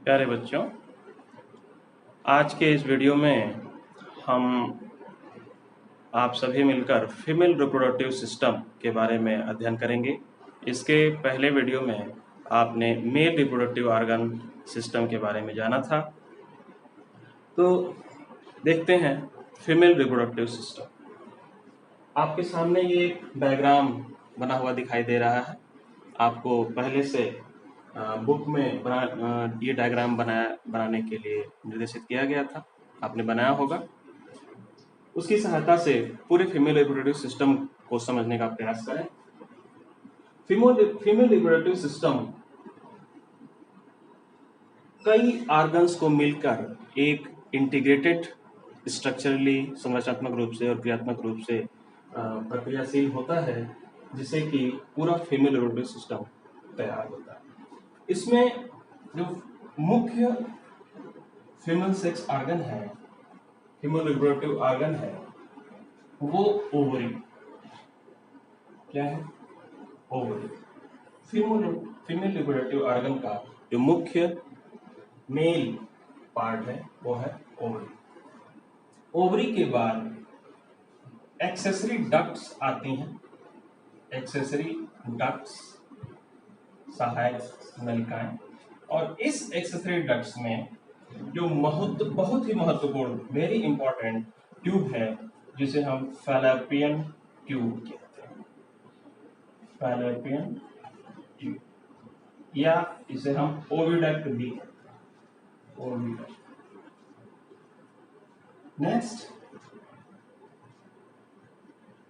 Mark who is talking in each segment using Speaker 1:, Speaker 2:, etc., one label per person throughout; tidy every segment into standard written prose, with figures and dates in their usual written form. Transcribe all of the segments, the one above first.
Speaker 1: प्यारे बच्चों, आज के इस वीडियो में हम आप सभी मिलकर फीमेल रिप्रोडक्टिव सिस्टम के बारे में अध्ययन करेंगे। इसके पहले वीडियो में आपने मेल रिप्रोडक्टिव ऑर्गन सिस्टम के बारे में जाना था। तो देखते हैं फीमेल रिप्रोडक्टिव सिस्टम। आपके सामने ये एक डायग्राम बना हुआ दिखाई दे रहा है। आपको पहले से बुक में ये डायग्राम बनाने के लिए निर्देशित किया गया था, आपने बनाया होगा। उसकी सहायता से पूरे फीमेल रिप्रोडक्टिव सिस्टम को समझने का प्रयास करें। फीमेल रिप्रोडक्टिव सिस्टम कई ऑर्गन्स को मिलकर एक इंटीग्रेटेड स्ट्रक्चरली संरचनात्मक रूप से और क्रियात्मक रूप से प्रक्रियाशील होता है, जिससे कि पूरा फीमेल रिप्रोडक्टिव सिस्टम तैयार होता है। इसमें जो मुख्य फीमेल सेक्स ऑर्गन है, फीमेल रिप्रोडक्टिव ऑर्गन है, वो ओवरी। क्या है? ओवरी। फीमेल रिप्रोडक्टिव ऑर्गन का जो मुख्य मेल पार्ट है वो है ओवरी। ओवरी के बाद एक्सेसरी डक्ट्स आती हैं। एक्सेसरी डक्ट्स, सहायक नलिकाएं, और इस एक्सेसरी डक्ट्स में जो बहुत ही महत्वपूर्ण, वेरी इंपॉर्टेंट ट्यूब है, जिसे हम फैलोपियन ट्यूब कहते हैं। फैलोपियन ट्यूब, या इसे हम ओविडक्ट भी कहते हैं। ओविडक्ट। नेक्स्ट,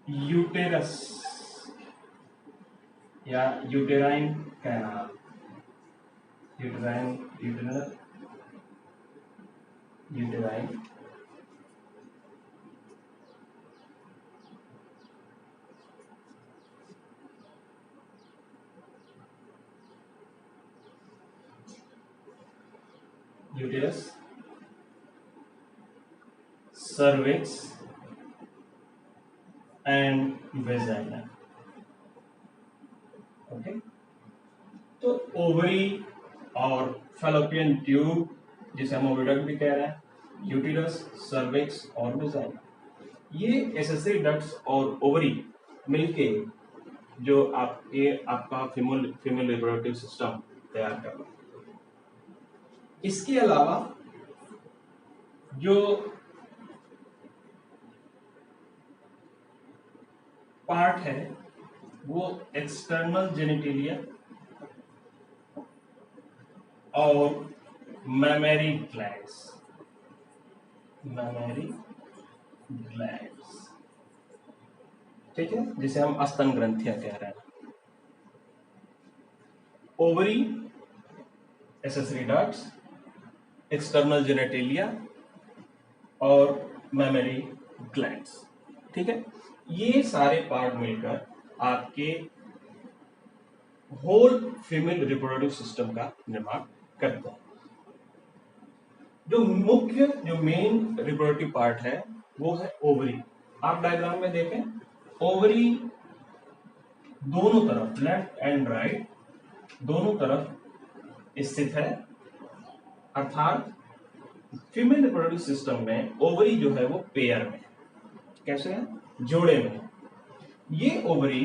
Speaker 1: यूटेरस या uterine canal. Uterine uterus, cervix and vagina. Okay, तो ओवरी और फैलोपियन ट्यूब, जिसे हम ओविडक्ट भी कह रहे हैं, यूटेरस, सर्विक्स और वेजाइना, ये एक्सेसरी डक्ट्स और ओवरी मिलके जो आपका फीमेल रिप्रोडक्टिव सिस्टम तैयार कर रहा है। इसके अलावा जो पार्ट है वो एक्सटर्नल जेनिटेलिया और मैमेरी ग्लैंड्स। ठीक है, जिसे हम स्तन ग्रंथियां कह रहे हैं। Ovary, accessory ducts, external genitalia और मैमेरी ग्लैंड्स। ठीक है, ये सारे पार्ट मिलकर आपके होल फीमेल रिप्रोडक्टिव सिस्टम का निर्माण करते हैं। जो मेन रिप्रोडक्टिव पार्ट है वो है ओवरी। आप डायग्राम में देखें, ओवरी दोनों तरफ, लेफ्ट एंड राइट, दोनों तरफ स्थित है। अर्थात फीमेल रिप्रोडक्टिव सिस्टम में ओवरी जो है वो पेयर में, कैसे है? जोड़े में। ये ओवरी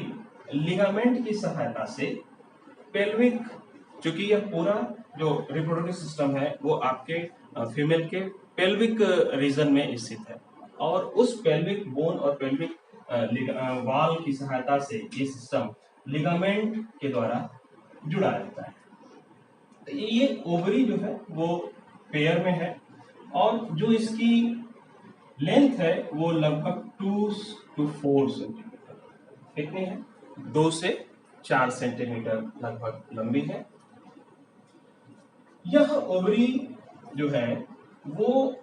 Speaker 1: लिगामेंट की सहायता से पेल्विक, चूंकि यह पूरा जो रिप्रोडक्टिव सिस्टम है वो आपके फीमेल के पेल्विक रीजन में स्थित है, और उस पेल्विक बोन और पेल्विक वाल की सहायता से ये सिस्टम लिगामेंट के द्वारा जुड़ा रहता है। ये ओवरी जो है वो पेयर में है, और जो इसकी लेंथ है वो लगभग 2 to 4 सेंटीमीटर, कितनी है? 2 से 4 सेंटीमीटर लगभग लंबी है। यह ओवरी जो है वो,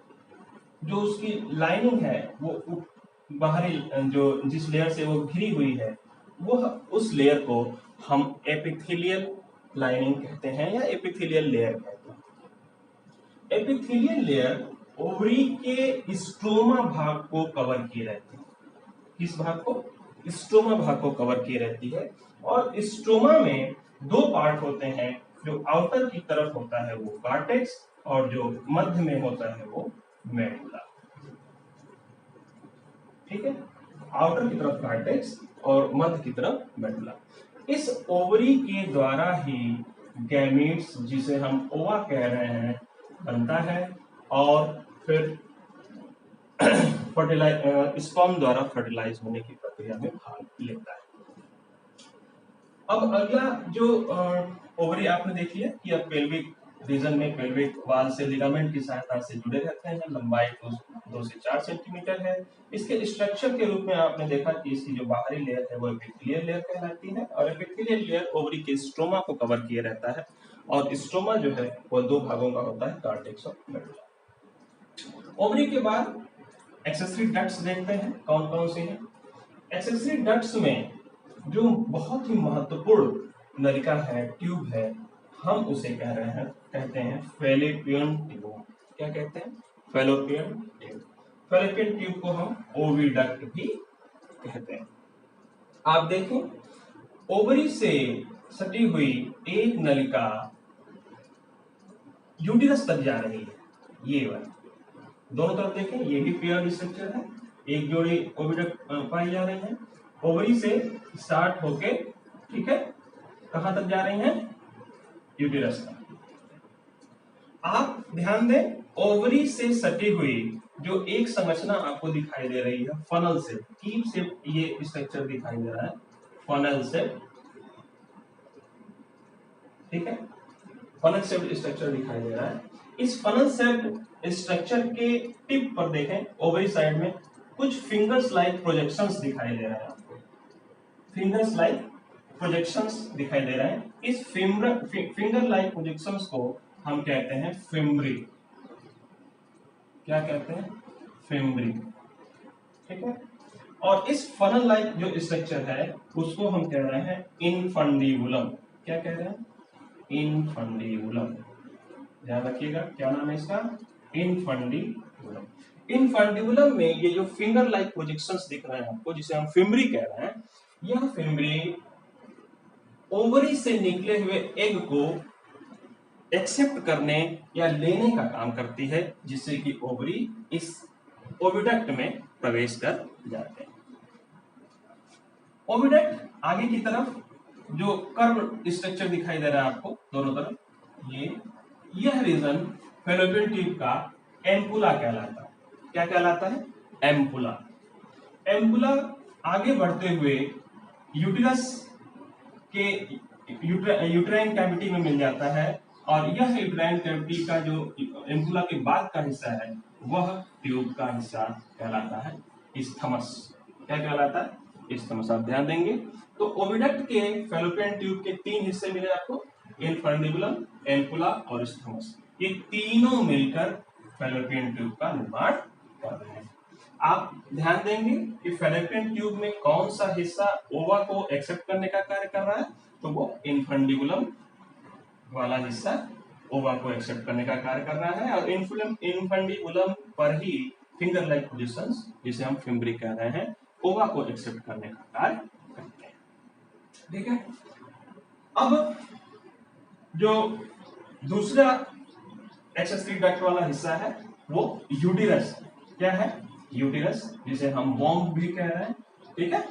Speaker 1: जो उसकी लाइनिंग है वो बाहरी, जो जिस लेयर से वो घिरी हुई है, वह उस लेयर को हम एपिथेलियल लाइनिंग कहते हैं या एपिथेलियल लेयर कहते हैं। एपिथेलियल लेयर ओवरी के स्ट्रोमा भाग को कवर किए रहती है। किस भाग को? स्ट्रोमा भाग को कवर किए रहती है। और स्ट्रोमा में दो पार्ट होते हैं, जो आउटर की तरफ होता है वो कॉर्टेक्स और जो मध्य में होता है वो मेडुला। ठीक है, आउटर की तरफ कॉर्टेक्स और मध्य की तरफ मेडुला। इस ओवरी के द्वारा ही गैमीट्स, जिसे हम ओवा कह रहे हैं, बनता है और फिर स्पर्म द्वारा फर्टिलाइज होने की प्रक्रिया में भाग लेता है। अब अगला जो ओवरी आपने देखी है कि अब पेल्विक रीजन में पेल्विक वाल से लिगामेंट की सहायता से जुड़े रहते हैं। लंबाई 2 से 4 सेंटीमीटर है। इसके स्ट्रक्चर के रूप में आपने देखा कि इसकी जो बाहरी लेयर है वो एपिथेलियल लेयर कहलाती है और एपिथेलियल लेयर ओवरी के स्ट्रोमा को कवर किए रहता है और स्ट्रोमा जो है वो 2 भागों का होता है, कॉर्टेक्स और मेडुला। ओवरी के बाद एक्सेसरी डक्ट्स देखते हैं कौन कौन से हैं। एक्सेसरी डक्ट्स में जो बहुत ही महत्वपूर्ण नलिका है, ट्यूब है, हम उसे कहते हैं फैलोपियन ट्यूब। क्या कहते हैं? Fallopian tube. फैलोपियन ट्यूब को हम ओविडक्ट भी कहते हैं। आप देखें, ओवरी से सटी हुई एक नलिका यूटिरस तक जा रही है। ये वाली दोनों तरफ देखें, ये भी पेयर्ड स्ट्रक्चर है, एक जोड़ी ओविडक्ट पाई जा रही है। ओवरी से स्टार्ट होके, ठीक है, कहां तक जा रही हैं? यूटिरस तक। आप ध्यान दें, ओवरी से सटी हुई जो एक संरचना आपको दिखाई दे रही है, फनल से, कीप से ये स्ट्रक्चर दिखाई दे रहा है, फनल से, ठीक है, फनल शेप्ड स्ट्रक्चर दिखाई दे रहा है। इस फनल शेप्ड स्ट्रक्चर के टिप पर देखें, ओवरी साइड में कुछ फिंगर्स लाइक प्रोजेक्शंस दिखाई दे रहे हैं आपको, फिंगर्स लाइक प्रोजेक्शंस दिखाई दे रहे हैं। इस फिंगर लाइक प्रोजेक्शंस को हम कहते हैं फिम्ब्री। क्या कहते हैं? फिम्ब्री। ठीक है, और इस फनल लाइक जो स्ट्रक्चर है उसको हम कह रहे हैं इनफंडिबुलम। क्या कह रहे हैं? इनफंडिबुलम। ध्यान रखिएगा, क्या नाम है इसका? इनफंडिबुलम। इनफंडिबुलम में ये जो फिंगर लाइक प्रोजेक्शंस दिख रहे हैं आपको, जिसे हम फिम्ब्री कह रहे हैं, यह फिम्ब्री ओवरी से निकले हुए एग को एक्सेप्ट करने या लेने का काम करती है, जिससे कि ओवरी इस ओविडक्ट में प्रवेश कर जाते हैं। ओविडक्ट आगे की तरफ जो कर्व स्ट्रक्चर दिखाई दे रहा है आपको दोनों तरफ, यह रीजन फैलोपियन ट्यूब का एम्पुला कहलाता है। क्या कहलाता है? एम्पुला। एम्पुला आगे बढ़ते हुए यूटिरस के यूट्राइन कैविटी में मिल जाता है और यह यूट्राइन कैविटी का जो एम्पुला के बाद का हिस्सा है वह ट्यूब का हिस्सा कहलाता है इस्थमस। क्या कहलाता है? इस्थमस। आप ध्यान देंगे तो ओविडक्ट के फैलोपियन ट्यूब के 3 हिस्से मिले आपको, इनफंडिबुलम, एम्पुला और इस्थमस। ये तीनों मिलकर फैलोपियन ट्यूब का निर्माण कर रहे हैं। आप ध्यान देंगे कि फैलोपियन ट्यूब में कौन सा हिस्सा ओवा को एक्सेप्ट करने का कार्य कर रहा है, तो वो इनफंडिबुलम वाला हिस्सा ओवा को एक्सेप्ट करने का कार्य कर रहा है और इनफंडिबुलम पर ही फिंगर लाइक पोजीशंस, जिसे हम फिम्ब्री कह रहे हैं, ओवा को एक्सेप्ट करने का कार्य करते हैं। ठीक है, अब जो दूसरा एक्सेसरी डक्ट वाला हिस्सा है वो यूटिरस। क्या है? यूटिरस, जिसे हम वॉम्ब भी कह रहे हैं। ठीक है,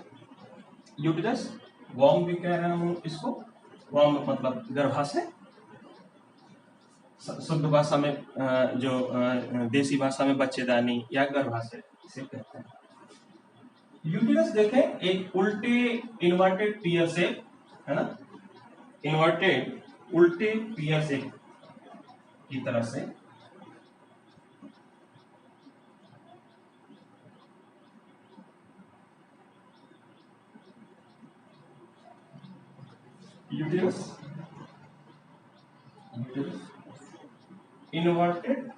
Speaker 1: यूटिरस, वॉम्ब भी कह रहे हैं हम इसको। वॉम्ब मतलब गर्भाशय, शुद्ध भाषा में जो देसी भाषा में बच्चेदानी या गर्भाशय इसे कहते हैं। यूटिरस देखें, एक उल्टे इन्वर्टेड पियर शेप है ना, इन्वर्टेड उल्टे पियर शेप की तरह से यूटिरस इन्वर्टेड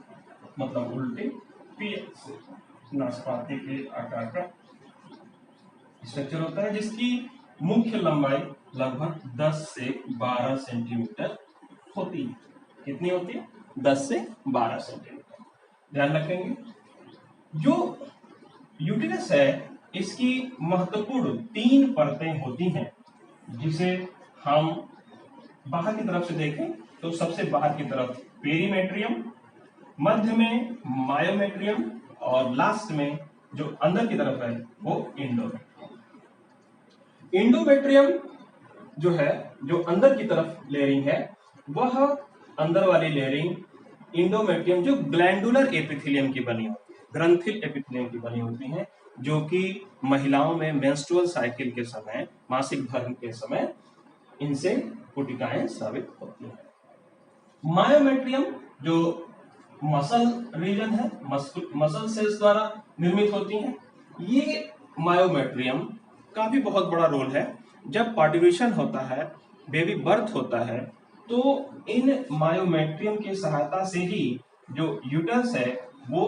Speaker 1: मतलब उल्टे, पियर से नाशपाती के आकार का स्ट्रक्चर होता है, जिसकी मुख्य लंबाई लगभग 10 से 12 सेंटीमीटर होती है। कितनी होती है? 10 से 12 सेंटीमीटर। ध्यान रखेंगे, जो यूटिरस है इसकी महत्वपूर्ण 3 परतें होती हैं, जिसे हम बाहर की तरफ से देखें तो सबसे बाहर की तरफ पेरीमेट्रियम, मध्य में मायोमेट्रियम और लास्ट में जो अंदर की तरफ है वो इंडोमेट्रियम। इंडोमेट्रियम जो है, जो अंदर की तरफ लेयरिंग है, वह अंदर वाली लेयरिंग इंडोमेट्रियम जो ग्लैंडुलर एपिथेलियम की बनी होती है, ग्रंथिल एपिथेलियम की बनी होती है, जो कि महिलाओं में मेंस्ट्रुअल साइकिल के समय, मासिक धर्म के समय इनसे कोटिकाएं स्रावित होती हैं। मायोमेट्रियम जो मसल रीजन है, मसल सेल्स द्वारा निर्मित होती हैं, ये मायोमेट्रियम का भी बहुत बड़ा रोल है। जब पार्टिवेशन होता है, बेबी बर्थ होता है, तो इन मायोमेट्रियम की सहायता से ही जो यूटरस है वो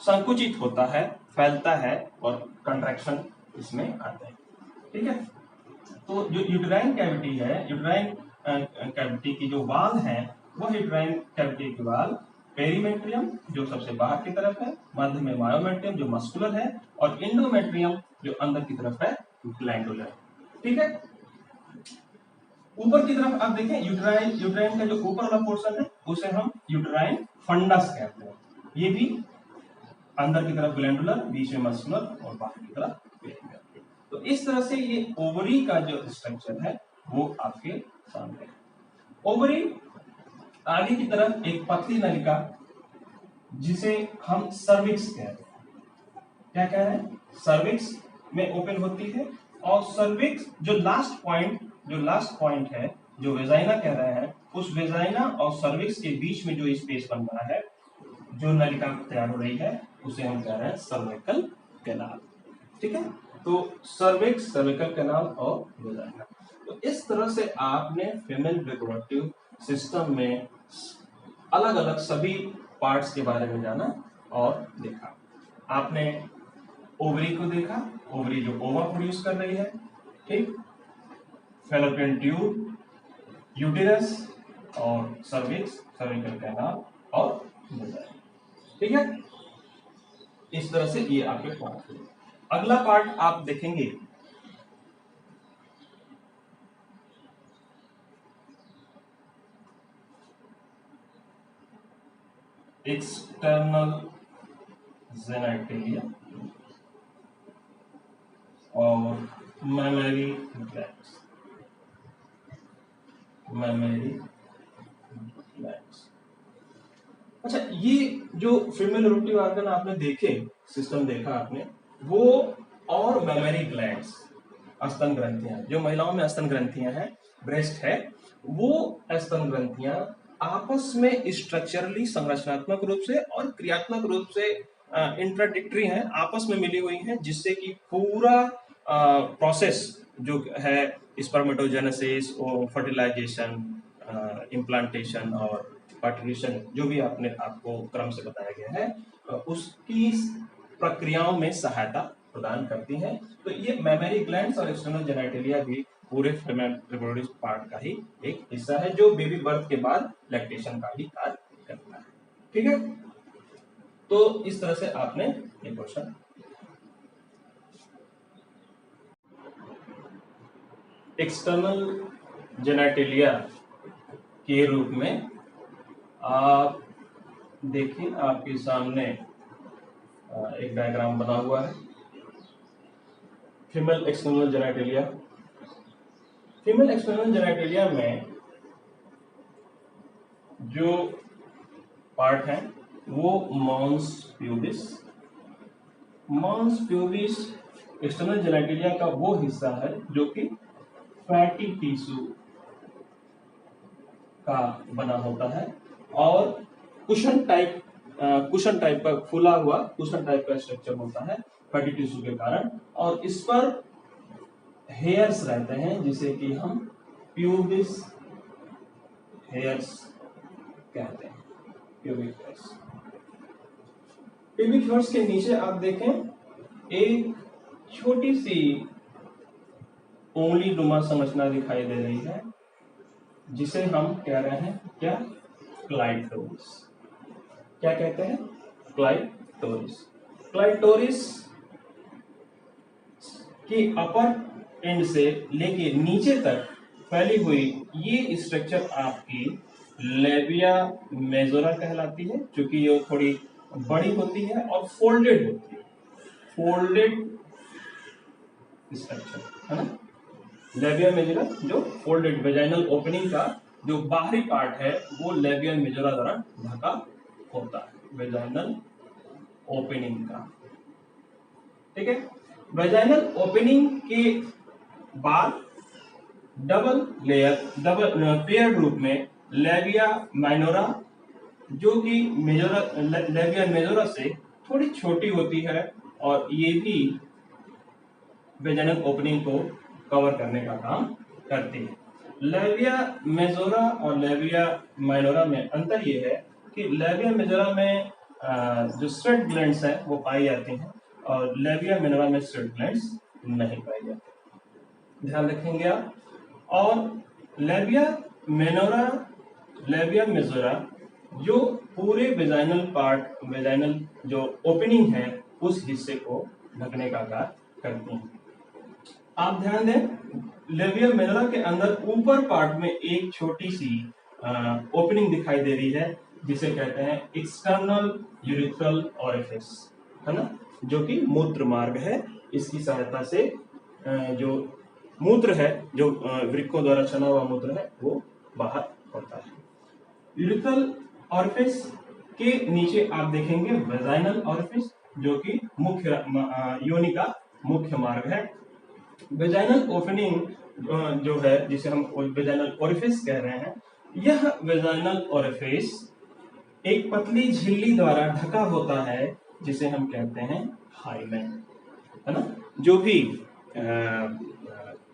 Speaker 1: संकुचित होता है, फैलता है और कंट्रैक्शन इसमें आते हैं। ठीक है, तो जो यूटेराइन कैविटी है, यूटेराइन कैविटी की जो वाल है, वह यूटेराइन कैविटी की वाल पेरीमेट्रियम जो सबसे बाहर की तरफ है, मध्य में मायोमेट्रियम जो मस्कुलर है, और इंडोमेट्रियम जो अंदर की तरफ है, ग्लैंडुलर। ठीक है, ऊपर की तरफ आप देखें, यूटेराइन का जो ऊपर वाला पोर्शन है उसे हम यूटेराइन फंडस कहते हैं। ये भी अंदर की तरफ ग्लैंडुलर, बीच में मस्कुलर और बाहर की तरफ पेरीमेट्रियम। तो इस तरह से ये ओवरी का जो स्ट्रक्चर है वो आपके सामने है। ओवरी आगे की तरफ एक पतली नलिका जिसे हम सर्विक्स कहते हैं। क्या कह रहे हैं? सर्विक्स में ओपन होती है, और सर्विक्स जो लास्ट पॉइंट है, जो वेजाइना कह रहे हैं, उस वेजाइना और सर्विक्स के बीच में जो स्पेस बन रहा है, जो नलिका तैयार हो रही है, उसे हम कह रहे हैं सर्विकल कैनाल। ठीक है, तो सर्विक्स, सर्विकल कैनाल और वेजाइना। तो इस तरह से आपने फीमेल रिप्रोडक्टिव सिस्टम में अलग अलग सभी पार्ट्स के बारे में जाना और देखा। आपने ओवरी को देखा, ओवरी जो ओवा प्रोड्यूस कर रही है, ठीक, फैलोपियन ट्यूब, यूटेरस और सर्विक्स, सर्विकल कैनाल और वेजाइना। ठीक है, इस तरह से ये आपके पार्ट हुए। अगला पार्ट आप देखेंगे एक्सटर्नल जेनिटलिया और मेमरी ग्लैंड्स। अच्छा, ये जो फीमेल रिप्रोडक्टिव ऑर्गन आपने देखे, सिस्टम देखा आपने, वो और मेमरी ग्लैंड्स, स्तन ग्रंथियां, जो महिलाओं में स्तन ग्रंथियां हैं, ब्रेस्ट है, वो स्तन ग्रंथियां आपस में स्ट्रक्चरली, संरचनात्मक रूप से और क्रियात्मक रूप से इंट्राडिक्टरी हैं, आपस में मिली हुई हैं, जिससे कि पूरा प्रोसेस जो है, स्पर्मेटोजेनेसिस और फर्टिलाइजेशन, इम्प्लांटेशन और पार्टिशन, जो भी आपको क्रम से बताया गया है, उसकी प्रक्रियाओं में सहायता प्रदान करती हैं। तो ये मेमरी ग्लैंड्स और एक्सटर्नल जेनिटलिया भी पूरे फीमेल रिप्रोडक्टिव पार्ट का ही एक हिस्सा है, जो बेबी बर्थ के बाद लैक्टेशन का ही कार्य करता है। ठीक है, तो इस तरह से आपने ये क्वेश्चन। एक्सटर्नल जेनिटलिया के रूप में आप देखिए, आपके सामने एक डायग्राम बना हुआ है। Female external genitalia, female external genitalia में जो पार्ट है वो mons pubis. Mons pubis external genitalia का वो हिस्सा है जो कि फैटी टिश्यू का बना होता है, और कुशन टाइप का फूला हुआ कुशन टाइप का स्ट्रक्चर होता है फैटी टिश्यू के कारण, और इस पर हेयर्स रहते हैं, जिसे कि हम प्यूबिस हेयर्स कहते हैं। प्यूबिक हेयर्स, प्यूबिक हेयर्स के नीचे आप देखें एक छोटी सी उंगली नुमा संरचना दिखाई दे रही है, जिसे हम कह रहे हैं क्या? क्लाइटोरिस। क्या कहते हैं? क्लाइटोरिस। क्लाइटोरिस की अपर एंड से लेके नीचे तक फैली हुई ये स्ट्रक्चर आपकी लेबिया मेजोरा कहलाती है, क्योंकि ये थोड़ी बड़ी होती है और फोल्डेड होती है, फोल्डेड स्ट्रक्चर है ना। लेबिया मेजोरा जो फोल्डेड वेजाइनल ओपनिंग का जो बाहरी पार्ट है वो लेबिया मेजोरा द्वारा ढका होता है, वेजाइनल ओपनिंग का। ठीक है, वेजाइनल ओपनिंग के बाद double layer, double pair group में लेबिया माइनोरा, जो कि मेजोरा, लेबिया मेजोरा से थोड़ी छोटी होती है और ये भी वेजाइनल ओपनिंग को कवर करने का काम करती है। लेबिया मेजोरा और लेबिया माइनोरा में अंतर ये है कि लेबिया मेजोरा में जो स्वेट ग्लैंड्स हैं वो पाई जाती हैं और लेबिया माइनोरा में स्वेट ग्लैंड्स नहीं पाई जाती, ध्यान रखेंगे आप। और लेबिया मेनोरा, लेबिया मेजोरा जो पूरे वेजाइनल पार्ट, वेजाइनल जो ओपनिंग है उस हिस्से को ढकने का कार्य करती हैं। आप ध्यान दें, लेबिया मेनोरा के अंदर ऊपर पार्ट में एक छोटी सी ओपनिंग दिखाई दे रही है जिसे कहते हैं एक्सटर्नल यूरिथ्रल ओरिफिस, है ना, जो कि मूत्र मार्ग है। इसकी सहायता से जो मूत्र है, जो वृक्कों द्वारा चला हुआ मूत्र है, वो बाहर होता है। यूरिथ्रल ओरिफिस के नीचे आप देखेंगे वेजाइनल ओरिफिस, जो कि मुख्य योनि का मुख्य मार्ग है। वेजाइनल ओपनिंग जो है, जिसे हम वेजाइनल ओरिफिस कह रहे हैं, यह वेजाइनल ओरिफिस एक पतली झिल्ली द्वारा ढका होता है जिसे हम कहते हैं हाइमेन, है ना। जो भी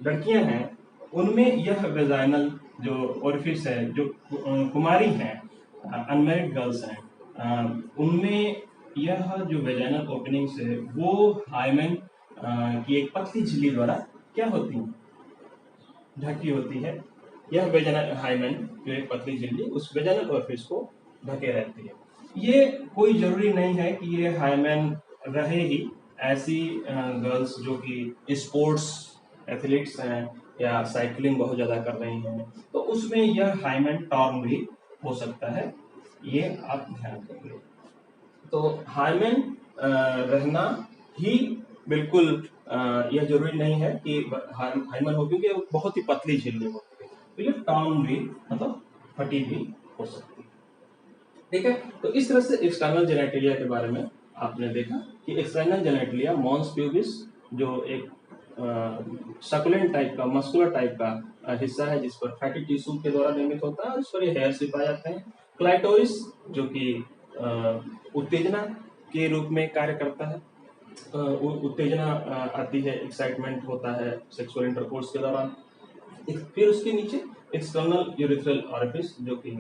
Speaker 1: लड़कियां हैं उनमें यह वेजाइनल जो ओरिफिस है, जो कुमारी हैं, अनमैरिड गर्ल्स हैं, उनमें यह जो वेजाइनल ओपनिंग से वो हाइमेन की एक पतली झिल्ली द्वारा क्या होती है, ढकी होती है। यह वेजाइनल हाइमेन जो एक पतली झिल्ली उस वेजाइनल ओरिफिस को ढके रहती है। ये कोई जरूरी नहीं है कि ये हाइमेन रहे ही। ऐसी गर्ल्स जो कि स्पोर्ट्स एथलीट्स हैं या साइकिलिंग बहुत ज्यादा कर रही हैं, तो उसमें यह हाइमेन टॉर्न भी हो सकता है, ये आप ध्यान देंगे। तो हाइमेन रहना ही बिल्कुल यह जरूरी नहीं है कि हाइमेन हो, क्योंकि बहुत ही पतली झिल्ली होती है, तो ये टॉर्न भी मतलब फटी भी हो सकती है। ठीक है, तो इस तरह से एक्सटर्नल जेनेटिलिया के बारे में आपने देखा कि एक्सटर्नल जेनेटिलिया मॉन्स प्यूबिस जो एक सकुलेंट टाइप का, मस्कुलर टाइप का हिस्सा है जिस पर फैटी टिश्यू के द्वारा निर्मित होता है और इस पर ये हेयर्स भी पाए जाते हैं। क्लाइटोरिस जो कि उत्तेजना के रूप में कार्य करता है, उत्तेजना आती है, एक्साइटमेंट होता है सेक्सुअल इंटरकोर्स के दौरान। फिर उसके नीचे एक्सटर्नल यूरिथ्रल ओरिफिस जो कि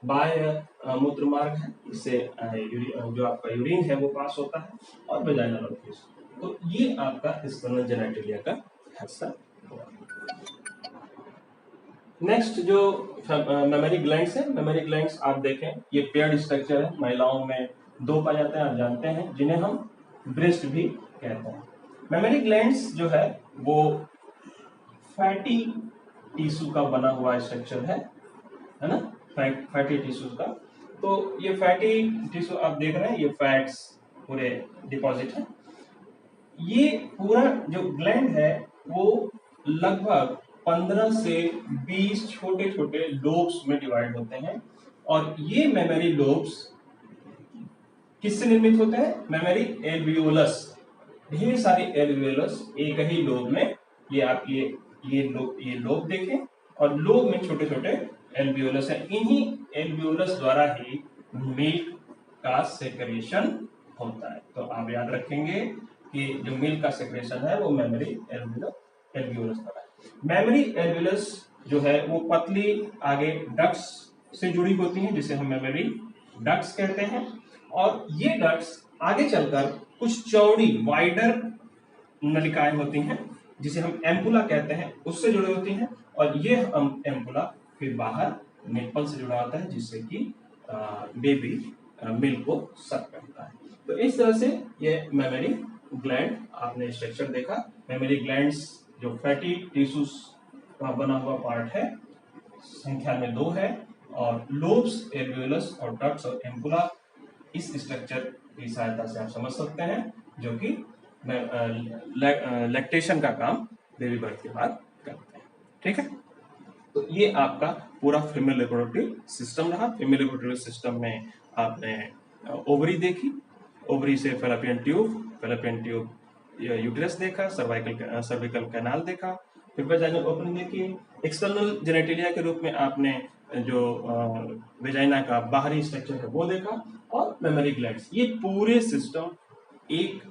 Speaker 1: बाह्य मूत्र मार्ग है, इससे जो आपका यूरिन है वो पास होता है, और वेजाइनल ओरिफिस। तो ये आपका एक्सटर्नल जेनेटिलिया का हिस्सा हुआ। नेक्स्ट जो मेमोरी ग्लैंड्स है, मेमोरी ग्लैंड्स आप देखें ये पेयर्ड स्ट्रक्चर है, महिलाओं में दो पाए जाते हैं, आप जानते हैं, जिन्हें हम ब्रेस्ट भी कहते हैं। मेमोरी ग्लैंड्स जो है वो फैटी टिश्यू का बना हुआ स्ट्रक्चर है ना, फैटी टिश्यू का। तो ये फैटी टिश्यू आप देख रहे हैं, ये फैट्स पूरे डिपॉजिट है। ये पूरा जो ग्लैंड है वो लगभग 15 से 20 छोटे छोटे लोब्स में डिवाइड होते हैं, और ये मेमोरी लोब्स किससे निर्मित होते हैं, मेमोरी एल्वियोलस, ढेर सारे एल्वियोलस एक ही लोब में, ये आप ये लोब देखें, और लोब में छोटे छोटे एल्वियोलस है। इन्हीं एल्वियोलस द्वारा ही मिल्क का सेक्रेशन होता है। तो आप याद रखेंगे कि जो मिल्क का सेक्रेशन है वो मेमोरी एल्वियोलस द्वारा है। मेमोरी एल्वियोलस जो है वो पतली आगे डक्ट्स से जुड़ी होती हैं जिसे हम मेमोरी डक्ट्स कहते हैं, और ये डक्ट्स आगे चलकर कुछ चौड़ी वाइडर नलिकाएं होती हैं जिसे हम एम्पुला कहते हैं, उससे जुड़ी होती हैं, और ये एम्पुला फिर बाहर निप्पल से जुड़ा होता है जिससे कि बेबी मिल्क को सक करता है। तो इस तरह से ये मेमोरी ग्लैंड आपने स्ट्रक्चर देखा। मेमोरी ग्लैंड्स जो फैटी टिश्यूज का बना हुआ पार्ट है, संख्या में 2 है, और लोब्स, एल्वियोलस और डक्ट्स और एम्पुला इस स्ट्रक्चर की सहायता से आप समझ सकते हैं, जो कि लैक्टेशन का काम बेबी बर्थ के बाद करते हैं। ठीक है, तो ये आपका पूरा फीमेल रिप्रोडक्टिव सिस्टम रहा। फीमेल रिप्रोडक्टिव सिस्टम में आपने ओवरी देखी, ओवरी से फैलोपियन ट्यूब यूटेरस देखा, सर्विकल कैनाल देखा, फिर वेजाइनल ओपनिंग देखी, एक्सटर्नल जेनेटिलिया के रूप में आपने जो वेजाइना का बाहरी स्ट्रक्चर है वो देखा, और मेमोरी ग्लैंड्स। ये पूरे सिस्टम एक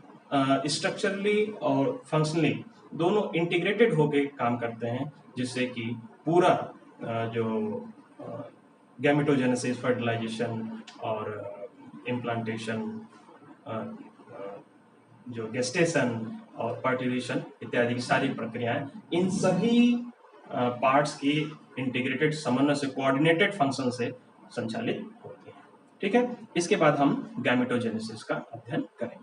Speaker 1: स्ट्रक्चरली और फंक्शनली दोनों इंटीग्रेटेड होके काम करते हैं, जिससे कि पूरा जो गैमेटोजेनेसिस, फर्टिलाइजेशन और इम्प्लांटेशन, जो गेस्टेशन और फर्टिलाइजेशन इत्यादि की सारी प्रक्रियाएं, इन सभी पार्ट्स की इंटीग्रेटेड समन्वय से, कोऑर्डिनेटेड फंक्शन से संचालित होती हैं। ठीक है, इसके बाद हम गैमेटोजेनेसिस का अध्ययन करेंगे।